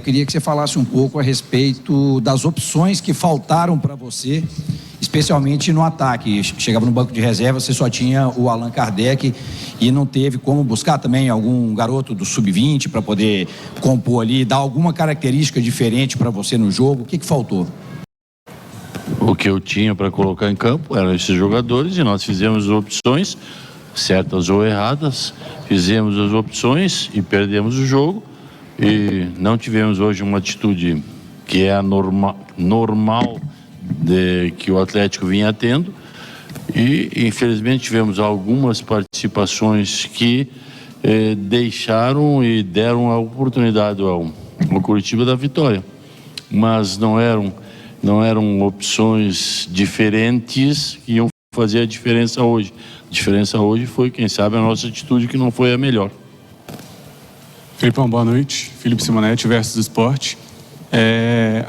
eu queria que você falasse um pouco a respeito das opções que faltaram para você, especialmente no ataque. Chegava no banco de reserva, você só tinha o Allan Kardec e não teve como buscar também algum garoto do sub-20 para poder compor ali, dar alguma característica diferente para você no jogo. O que faltou? O que eu tinha para colocar em campo eram esses jogadores e nós fizemos opções, certas ou erradas, fizemos as opções e perdemos o jogo e não tivemos hoje uma atitude que é a normal que o Atlético vinha tendo e infelizmente tivemos algumas participações que deixaram e deram a oportunidade ao Curitiba da vitória, mas não eram opções diferentes que iam fazer a diferença hoje. A diferença hoje foi, quem sabe, a nossa atitude que não foi a melhor. Felipão, boa noite. Felipe Simonetti, Versus Esporte.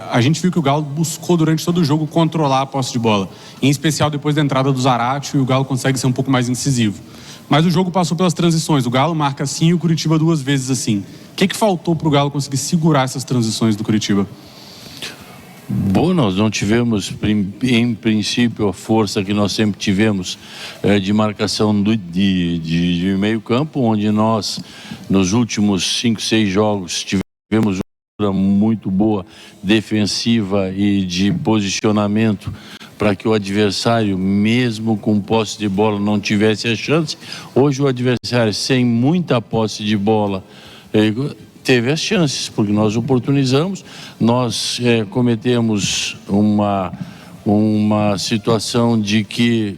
A gente viu que o Galo buscou durante todo o jogo controlar a posse de bola, em especial depois da entrada do Zaratio, e o Galo consegue ser um pouco mais incisivo. Mas o jogo passou pelas transições. O Galo marca assim e o Curitiba 2 vezes assim. O que faltou para o Galo conseguir segurar essas transições do Curitiba? Bom, nós não tivemos, em princípio, a força que nós sempre tivemos de marcação de meio campo, onde nós, nos últimos 5, 6 jogos, tivemos uma muito boa defensiva e de posicionamento para que o adversário, mesmo com posse de bola, não tivesse a chance. Hoje o adversário, sem muita posse de bola, teve as chances, porque nós oportunizamos, nós cometemos uma situação de que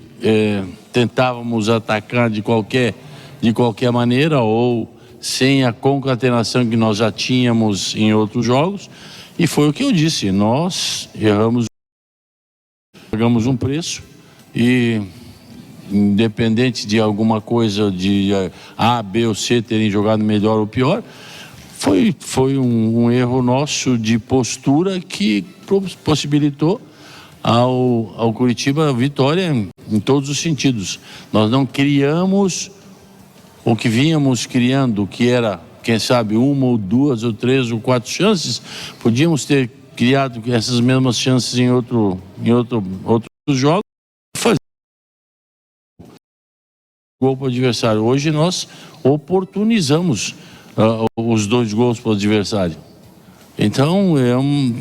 tentávamos atacar de qualquer maneira ou sem a concatenação que nós já tínhamos em outros jogos, e foi o que eu disse, nós erramos, pagamos um preço e independente de alguma coisa de A, B ou C terem jogado melhor ou pior, foi um erro nosso de postura que possibilitou ao Curitiba a vitória em todos os sentidos. Nós não criamos o que vínhamos criando, que era, quem sabe, 1 ou 2 ou 3 ou 4 chances. Podíamos ter criado essas mesmas chances em outros jogos e fazer gol para o adversário. Hoje nós oportunizamos os 2 gols para o adversário. Então,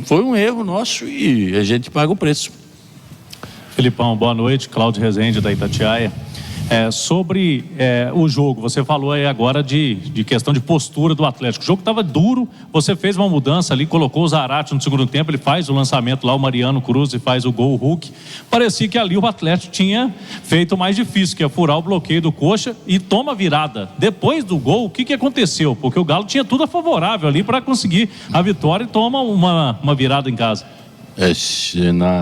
foi um erro nosso e a gente paga o preço. Felipão, boa noite. Cláudio Rezende, da Itatiaia. Sobre o jogo, você falou aí agora de questão de postura do Atlético. O jogo estava duro, você fez uma mudança ali, colocou o Zaratio no segundo tempo, ele faz o lançamento lá, o Mariano Cruz e faz o gol, o Hulk. Parecia que ali o Atlético tinha feito o mais difícil, que é furar o bloqueio do Coxa e toma virada. Depois do gol, o que aconteceu? Porque o Galo tinha tudo a favorável ali para conseguir a vitória e toma uma virada em casa.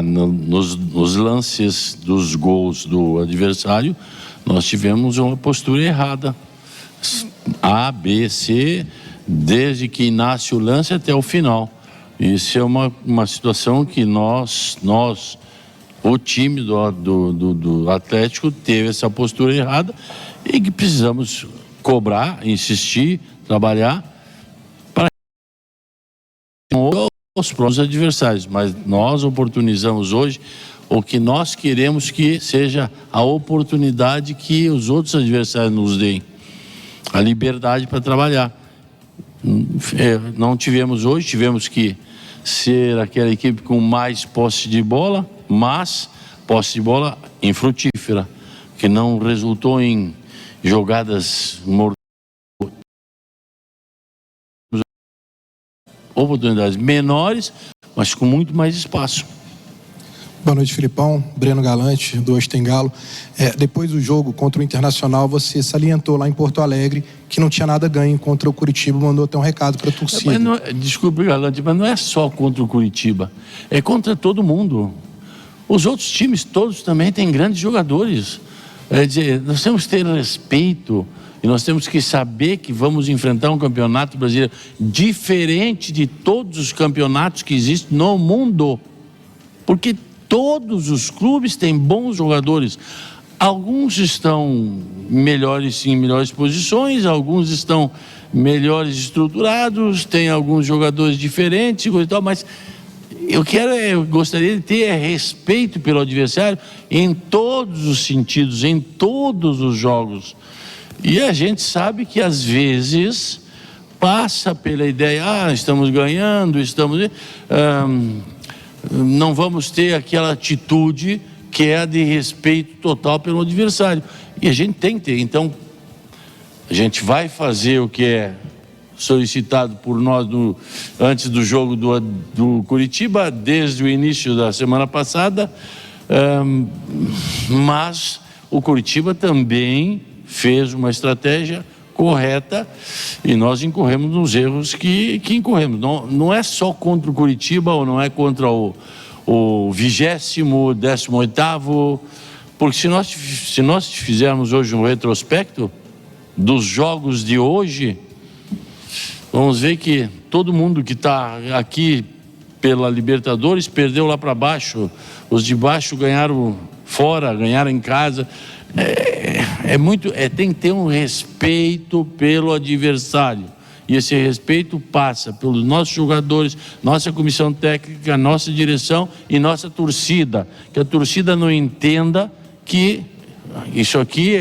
Nos lances dos gols do adversário, nós tivemos uma postura errada. A, B, C, desde que nasce o lance até o final. Isso é uma situação que nós o time do Atlético teve essa postura errada e que precisamos cobrar, insistir, trabalhar para os próprios adversários. Mas nós oportunizamos hoje o que nós queremos que seja a oportunidade que os outros adversários nos deem, a liberdade para trabalhar. Não tivemos hoje, tivemos que ser aquela equipe com mais posse de bola, mas posse de bola infrutífera, que não resultou em jogadas mortais, oportunidades menores, mas com muito mais espaço. Boa noite, Filipão. Breno Galante, do Osten Galo. Depois do jogo contra o Internacional, você salientou lá em Porto Alegre que não tinha nada ganho contra o Curitiba, mandou até um recado para a torcida. Desculpe, Galante, mas não é só contra o Curitiba, é contra todo mundo. Os outros times todos também têm grandes jogadores. Nós temos que ter respeito e nós temos que saber que vamos enfrentar um campeonato brasileiro diferente de todos os campeonatos que existem no mundo. Porque todos os clubes têm bons jogadores. Alguns estão em melhores posições, alguns estão melhores estruturados, tem alguns jogadores diferentes, coisa e tal, mas eu gostaria de ter respeito pelo adversário em todos os sentidos, em todos os jogos. E a gente sabe que às vezes passa pela ideia, estamos ganhando, não vamos ter aquela atitude que é a de respeito total pelo adversário. E a gente tem que ter. Então, a gente vai fazer o que é solicitado por nós antes do jogo do Curitiba, desde o início da semana passada, mas o Curitiba também fez uma estratégia correta e nós incorremos nos erros que incorremos. Não é só contra o Curitiba ou não é contra o 20º, 18º, porque se nós fizermos hoje um retrospecto dos jogos de hoje, vamos ver que todo mundo que está aqui pela Libertadores perdeu lá para baixo, os de baixo ganharam fora, ganharam em casa. Tem que ter um respeito pelo adversário. E esse respeito passa pelos nossos jogadores, nossa comissão técnica, nossa direção e nossa torcida. Que a torcida não entenda que isso aqui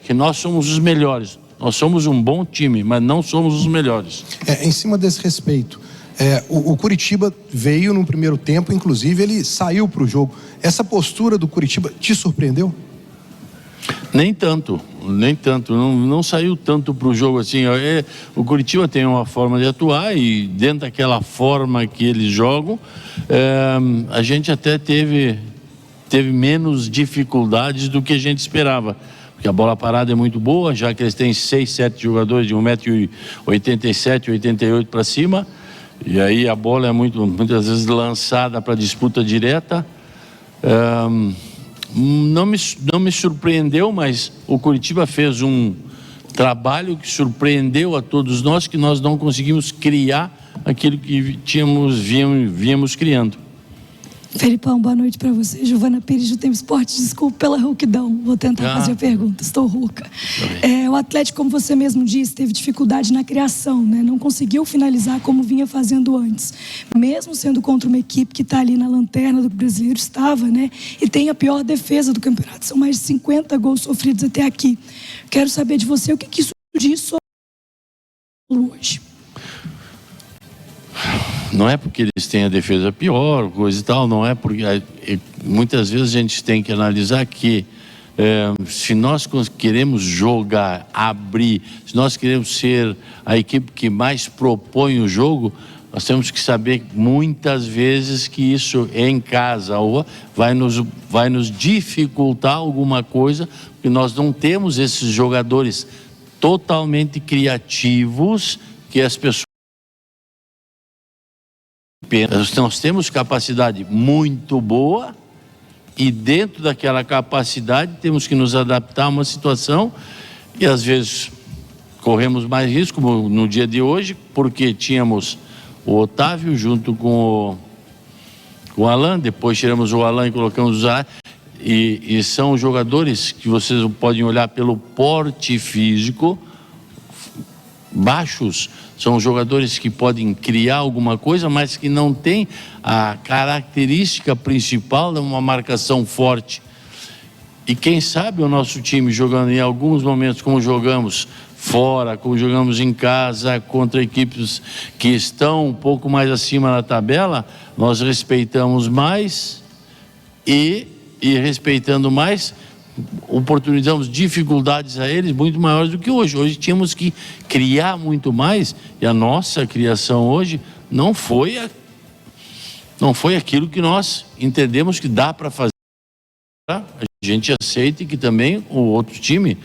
que nós somos os melhores. Nós somos um bom time, mas não somos os melhores. Em cima desse respeito, o Curitiba veio no primeiro tempo, inclusive ele saiu para o jogo. Essa postura do Curitiba te surpreendeu? Nem tanto, não saiu tanto para o jogo assim. O Curitiba tem uma forma de atuar e dentro daquela forma que eles jogam, a gente até teve menos dificuldades do que a gente esperava. Porque a bola parada é muito boa, já que eles têm 6, 7 jogadores de 1,87 m, 88 para cima. E aí a bola é muitas vezes lançada para disputa direta. Não me surpreendeu, mas o Curitiba fez um trabalho que surpreendeu a todos nós, que nós não conseguimos criar aquilo que víamos criando. Felipão, boa noite para você. Giovana Pires, do Tempo Esporte. Desculpa pela rouquidão, vou tentar fazer a pergunta, estou rouca. O Atlético, como você mesmo disse, teve dificuldade na criação, né? Não conseguiu finalizar como vinha fazendo antes. Mesmo sendo contra uma equipe que está ali na lanterna do brasileiro, estava, né? E tem a pior defesa do campeonato. São mais de 50 gols sofridos até aqui. Quero saber de você o que isso diz sobre hoje. Não é porque eles têm a defesa pior, coisa e tal, não é porque... Muitas vezes a gente tem que analisar que se nós queremos jogar, abrir, se nós queremos ser a equipe que mais propõe o jogo, nós temos que saber muitas vezes que isso em casa ou vai nos dificultar alguma coisa, porque nós não temos esses jogadores totalmente criativos que as pessoas... Nós temos capacidade muito boa e dentro daquela capacidade temos que nos adaptar a uma situação e às vezes corremos mais risco, como no dia de hoje, porque tínhamos o Otávio junto com o Alan, depois tiramos o Alan e colocamos o Zara, e são jogadores que vocês podem olhar pelo porte físico, baixos, são jogadores que podem criar alguma coisa, mas que não têm a característica principal de uma marcação forte. E quem sabe o nosso time jogando em alguns momentos como jogamos fora, como jogamos em casa, contra equipes que estão um pouco mais acima na tabela, nós respeitamos mais e respeitando mais, oportunizamos dificuldades a eles muito maiores do que hoje. Hoje tínhamos que criar muito mais e a nossa criação hoje não foi aquilo que nós entendemos que dá para fazer. A gente aceita que também o outro time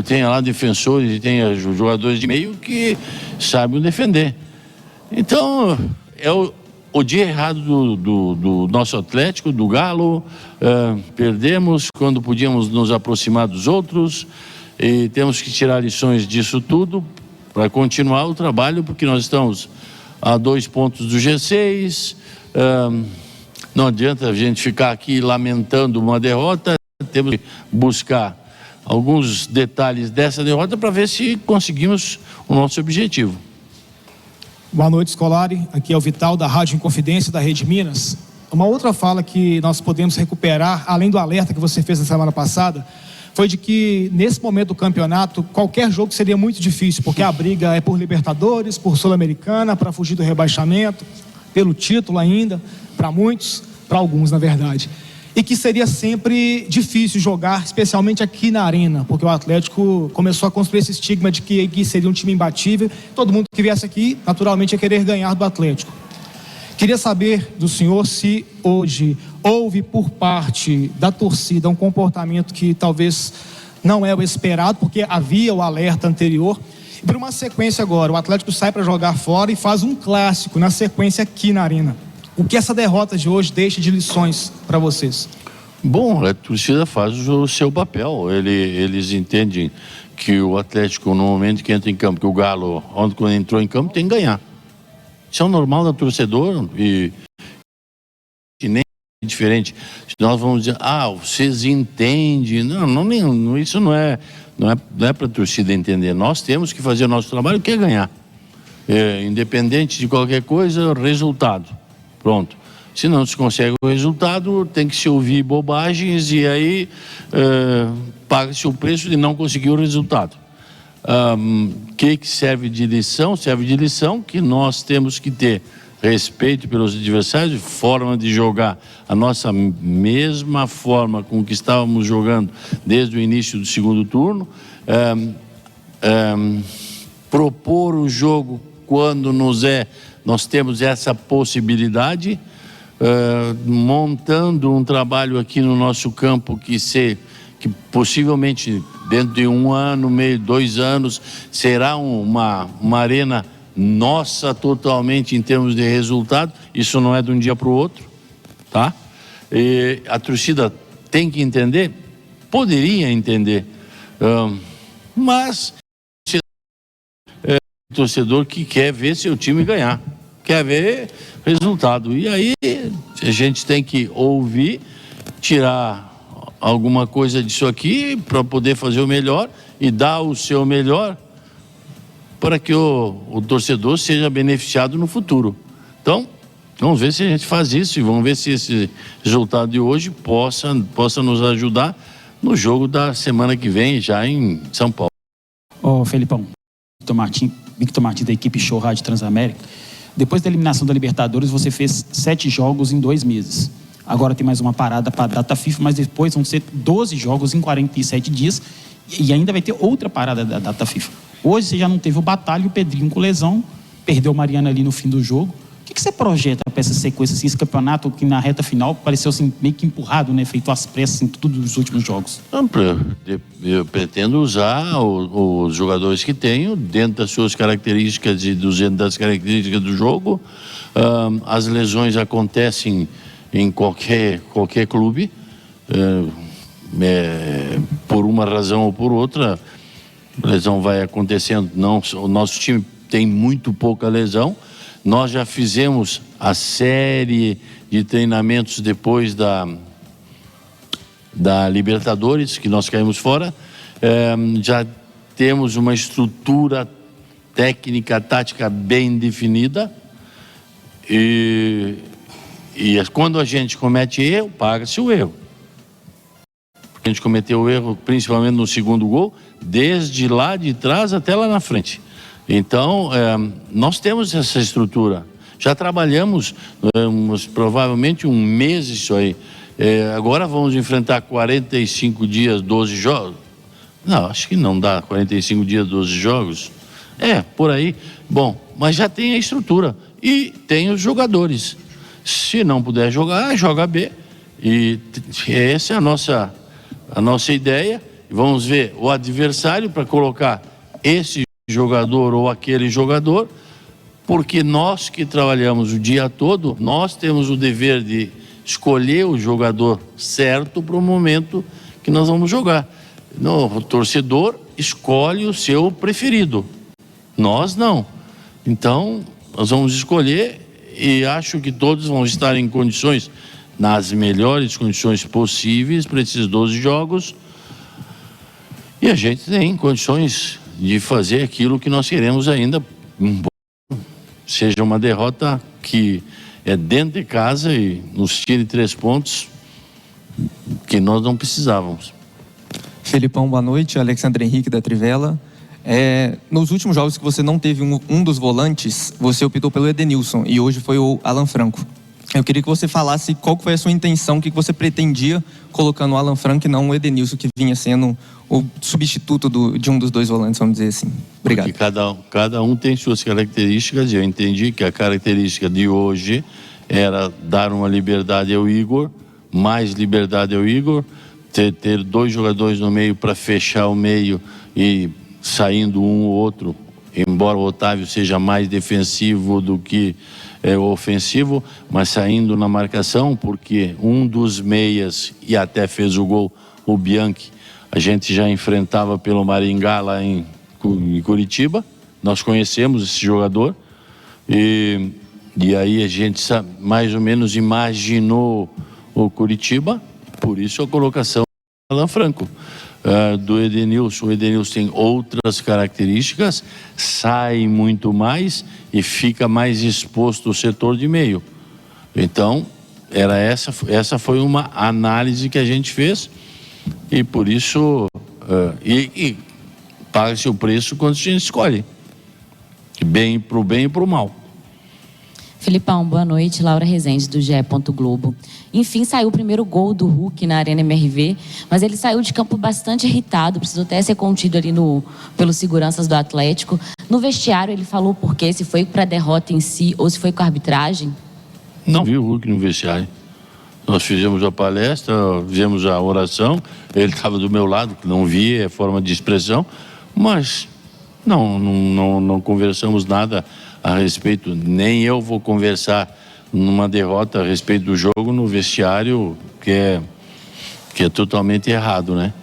tenha lá defensores e tenha jogadores de meio que sabem defender. Então é o dia errado do nosso Atlético, do Galo. Perdemos quando podíamos nos aproximar dos outros e temos que tirar lições disso tudo para continuar o trabalho, porque nós estamos a 2 pontos do G6. Não adianta a gente ficar aqui lamentando uma derrota, temos que buscar alguns detalhes dessa derrota para ver se conseguimos o nosso objetivo. Boa noite, Scolari. Aqui é o Vital, da Rádio Inconfidência, da Rede Minas. Uma outra fala que nós podemos recuperar, além do alerta que você fez na semana passada, foi de que, nesse momento do campeonato, qualquer jogo seria muito difícil, porque a briga é por Libertadores, por Sul-Americana, para fugir do rebaixamento, pelo título ainda, para muitos, para alguns, na verdade. E que seria sempre difícil jogar, especialmente aqui na Arena, porque o Atlético começou a construir esse estigma de que seria um time imbatível. Todo mundo que viesse aqui, naturalmente, ia querer ganhar do Atlético. Queria saber do senhor se hoje houve por parte da torcida um comportamento que talvez não é o esperado, porque havia o alerta anterior. E por uma sequência agora, o Atlético sai para jogar fora e faz um clássico na sequência aqui na Arena. O que essa derrota de hoje deixa de lições para vocês? Bom, a torcida faz o seu papel. Eles entendem que o Atlético, no momento que entra em campo, que o Galo, ontem quando entrou em campo, tem que ganhar. Isso é o normal do torcedor e nem é diferente. Nós vamos dizer, vocês entendem. Não, isso não é para a torcida entender. Nós temos que fazer o nosso trabalho, que é ganhar. Independente de qualquer coisa, resultado. Pronto. Se não se consegue o resultado, tem que se ouvir bobagens e aí paga-se o preço de não conseguir o resultado. Que serve de lição? Serve de lição que nós temos que ter respeito pelos adversários, forma de jogar a nossa mesma forma com que estávamos jogando desde o início do segundo turno, propor o jogo quando nós temos essa possibilidade, montando um trabalho aqui no nosso campo que possivelmente dentro de 1 ano, meio, 2 anos, será uma arena nossa totalmente em termos de resultado. Isso não é de um dia para o outro, tá? E a torcida tem que entender, poderia entender, mas o torcedor que quer ver seu time ganhar, quer ver resultado. E aí a gente tem que ouvir, tirar alguma coisa disso aqui para poder fazer o melhor e dar o seu melhor para que o torcedor seja beneficiado no futuro. Então, vamos ver se a gente faz isso e vamos ver se esse resultado de hoje possa nos ajudar no jogo da semana que vem, já em São Paulo. Felipão, Victor Martins da equipe Show Rádio Transamérica. Depois da eliminação da Libertadores, você fez 7 jogos em 2 meses. Agora tem mais uma parada para a data FIFA, mas depois vão ser 12 jogos em 47 dias e ainda vai ter outra parada da data FIFA. Hoje você já não teve o Batalha e o Pedrinho com lesão, perdeu o Mariano ali no fim do jogo. O que você projeta para essa sequência, assim, esse campeonato que na reta final pareceu assim, meio que empurrado, né, feito às pressas em todos os últimos jogos? Eu pretendo usar os jogadores que tenho dentro das suas características e dentro das características do jogo. As lesões acontecem em qualquer clube, por uma razão ou por outra, a lesão vai acontecendo. O nosso time tem muito pouca lesão. Nós já fizemos a série de treinamentos depois da Libertadores, que nós caímos fora. Já temos uma estrutura técnica, tática bem definida. E quando a gente comete erro, paga-se o erro. A gente cometeu o erro principalmente no segundo gol, desde lá de trás até lá na frente. Então, nós temos essa estrutura. Já trabalhamos provavelmente 1 mês isso aí. Agora vamos enfrentar 45 dias, 12 jogos. Não, acho que não dá 45 dias, 12 jogos. Por aí. Bom, mas já tem a estrutura e tem os jogadores. Se não puder jogar, joga B. E essa é a nossa ideia. Vamos ver o adversário para colocar esse jogador ou aquele jogador, porque nós que trabalhamos o dia todo, nós temos o dever de escolher o jogador certo para o momento que nós vamos jogar. O torcedor escolhe o seu preferido, nós não. Então, nós vamos escolher e acho que todos vão estar em condições, nas melhores condições possíveis para esses 12 jogos. E a gente tem condições de fazer aquilo que nós queremos ainda, seja uma derrota que é dentro de casa e nos tire 3 pontos que nós não precisávamos. Felipão, boa noite. Alexandre Henrique da Trivela. Nos últimos jogos que você não teve um dos volantes, você optou pelo Edenilson e hoje foi o Alan Franco. Eu queria que você falasse qual foi a sua intenção, o que você pretendia colocando o Alan Franco e não o Edenilson, que vinha sendo o substituto de um dos 2 volantes, vamos dizer assim. Obrigado. Porque cada um tem suas características e eu entendi que a característica de hoje era dar uma liberdade ao Igor, mais liberdade ao Igor, ter 2 jogadores no meio para fechar o meio e saindo um ou outro, embora o Otávio seja mais defensivo do que ofensivo, mas saindo na marcação, porque um dos meias, e até fez o gol, o Bianchi, a gente já enfrentava pelo Maringá lá em Curitiba, nós conhecemos esse jogador, e aí a gente mais ou menos imaginou o Curitiba, por isso a colocação do Alan Franco. Do Edenilson, o Edenilson tem outras características, sai muito mais e fica mais exposto ao setor de meio. Então, essa foi uma análise que a gente fez e por isso paga-se o preço quando a gente escolhe, bem para o bem e para o mal. Felipão, boa noite. Laura Rezende, do GE. Globo. Enfim, saiu o primeiro gol do Hulk na Arena MRV, mas ele saiu de campo bastante irritado, precisou até ser contido ali pelos seguranças do Atlético. No vestiário, ele falou por quê, se foi para a derrota em si ou se foi com a arbitragem? Não vi o Hulk no vestiário. Nós fizemos a palestra, fizemos a oração, ele estava do meu lado, que não vi, é forma de expressão, mas não conversamos nada a respeito, nem eu vou conversar numa derrota a respeito do jogo no vestiário, que é totalmente errado, né?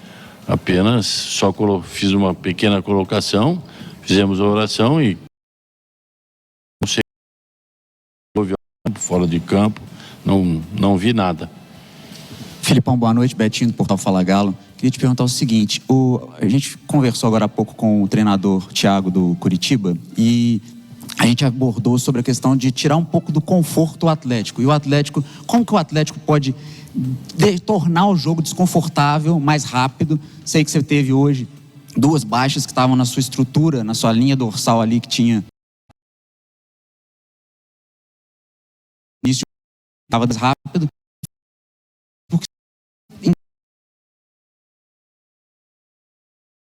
Apenas só fiz uma pequena colocação, fizemos a oração e não sei, fora de campo, não vi nada. Felipão, boa noite. Betinho do Portal Fala Galo. Queria te perguntar o seguinte, a gente conversou agora há pouco com o treinador Thiago do Curitiba e a gente abordou sobre a questão de tirar um pouco do conforto do Atlético. E o Atlético, como que o Atlético pode tornar o jogo desconfortável, mais rápido? Sei que você teve hoje 2 baixas que estavam na sua estrutura, na sua linha dorsal ali, que tinha início, estava mais rápido.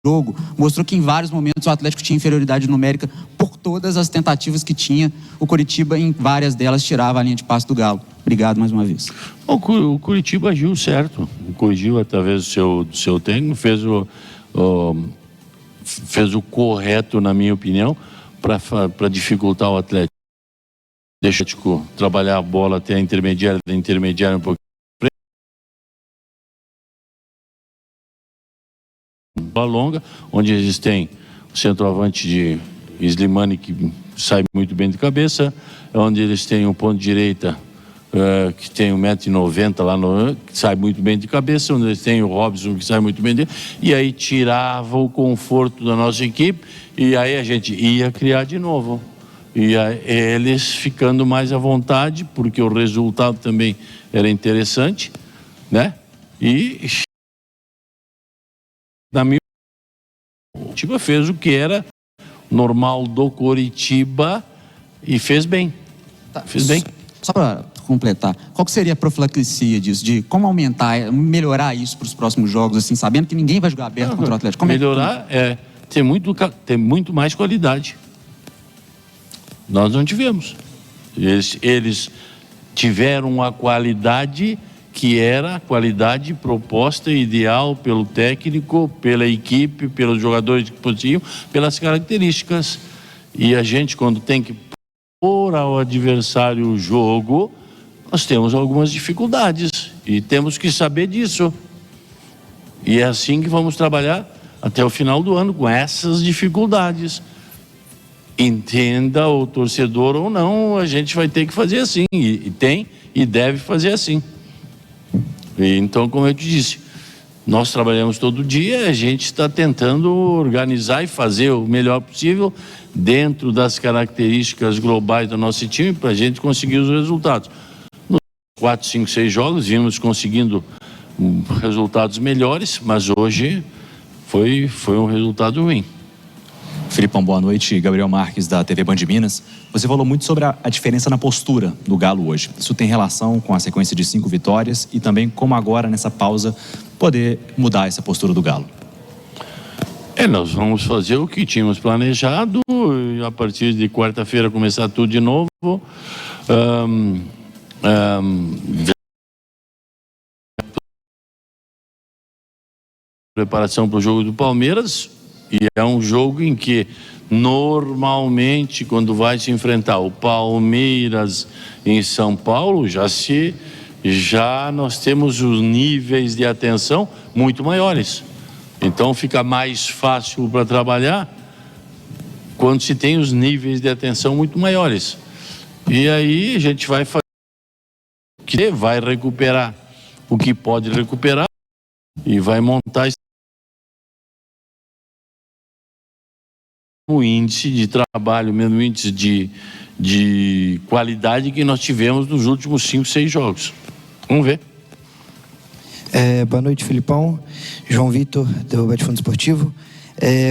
Jogo mostrou que em vários momentos o Atlético tinha inferioridade numérica por todas as tentativas que tinha. O Curitiba, em várias delas, tirava a linha de passe do Galo. Obrigado mais uma vez. O Curitiba agiu certo, corrigiu através do seu técnico, fez o correto, na minha opinião, para dificultar o Atlético. Deixa o Atlético trabalhar a bola até a intermediária um pouquinho. Longa, onde eles têm o centroavante de Slimani, que sai muito bem de cabeça, onde eles têm um ponto de direita que tem 1,90 m lá, que sai muito bem de cabeça, onde eles têm o Robson, que sai muito bem e aí tirava o conforto da nossa equipe, e aí a gente ia criar de novo, e aí, eles ficando mais à vontade, porque o resultado também era interessante, né? E na minha Curitiba fez o que era normal do Curitiba e fez bem. Fez bem. Só para completar, qual que seria a profilaxia disso? De como aumentar, melhorar isso para os próximos jogos, assim, sabendo que ninguém vai jogar aberto contra o Atlético? Melhorar é ter muito mais qualidade. Nós não tivemos. Eles tiveram a qualidade que era a qualidade proposta ideal pelo técnico, pela equipe, pelos jogadores que podiam, pelas características. E a gente, quando tem que pôr ao adversário o jogo, nós temos algumas dificuldades e temos que saber disso. E é assim que vamos trabalhar até o final do ano, com essas dificuldades. Entenda o torcedor ou não, a gente vai ter que fazer assim, e tem e deve fazer assim. Então, como eu te disse, nós trabalhamos todo dia, a gente está tentando organizar e fazer o melhor possível dentro das características globais do nosso time para a gente conseguir os resultados. Nos 4, 5, 6 jogos vimos conseguindo resultados melhores, mas hoje foi um resultado ruim. Filipão, boa noite. Gabriel Marques, da TV Band Minas. Você falou muito sobre a diferença na postura do Galo hoje. Isso tem relação com a sequência de 5 vitórias e também como agora, nessa pausa, poder mudar essa postura do Galo. Nós vamos fazer o que tínhamos planejado e a partir de quarta-feira começar tudo de novo. Preparação para o jogo do Palmeiras, e é um jogo em que normalmente quando vai se enfrentar o Palmeiras em São Paulo, já nós temos os níveis de atenção muito maiores. Então fica mais fácil para trabalhar quando se tem os níveis de atenção muito maiores. E aí a gente vai fazer vai recuperar o que pode recuperar e vai montar o índice de trabalho, mesmo índice de qualidade que nós tivemos nos últimos 5, 6 jogos. Vamos ver. Boa noite, Filipão. João Vitor, do Betfundo Esportivo.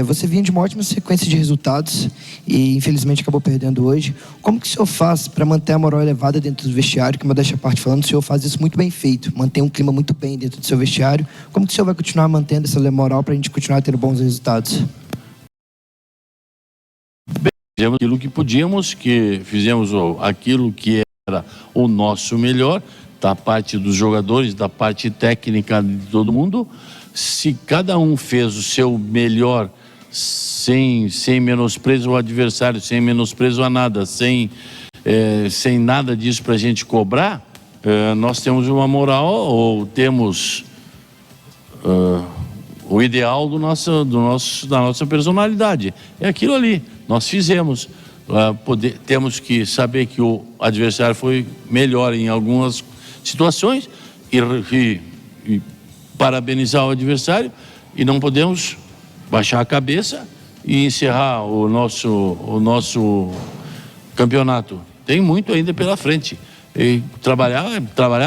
Você vinha de uma ótima sequência de resultados e infelizmente acabou perdendo hoje. Como que o senhor faz para manter a moral elevada dentro do vestiário? Que modéstia à parte falando, o senhor faz isso muito bem feito, mantém um clima muito bem dentro do seu vestiário. Como que o senhor vai continuar mantendo essa moral para a gente continuar tendo bons resultados? Fizemos aquilo que podíamos, fizemos aquilo que era o nosso melhor, da parte dos jogadores, da parte técnica de todo mundo. Se cada um fez o seu melhor, sem menosprezo ao adversário, sem menosprezo a nada, sem nada disso para a gente cobrar, nós temos uma moral, ou temos o ideal da nossa personalidade. É aquilo ali. Nós fizemos. Temos que saber que o adversário foi melhor em algumas situações e parabenizar o adversário, e não podemos baixar a cabeça e encerrar o nosso campeonato. Tem muito ainda pela frente. E trabalhar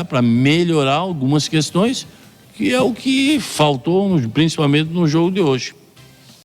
para melhorar algumas questões, que é o que faltou, principalmente no jogo de hoje.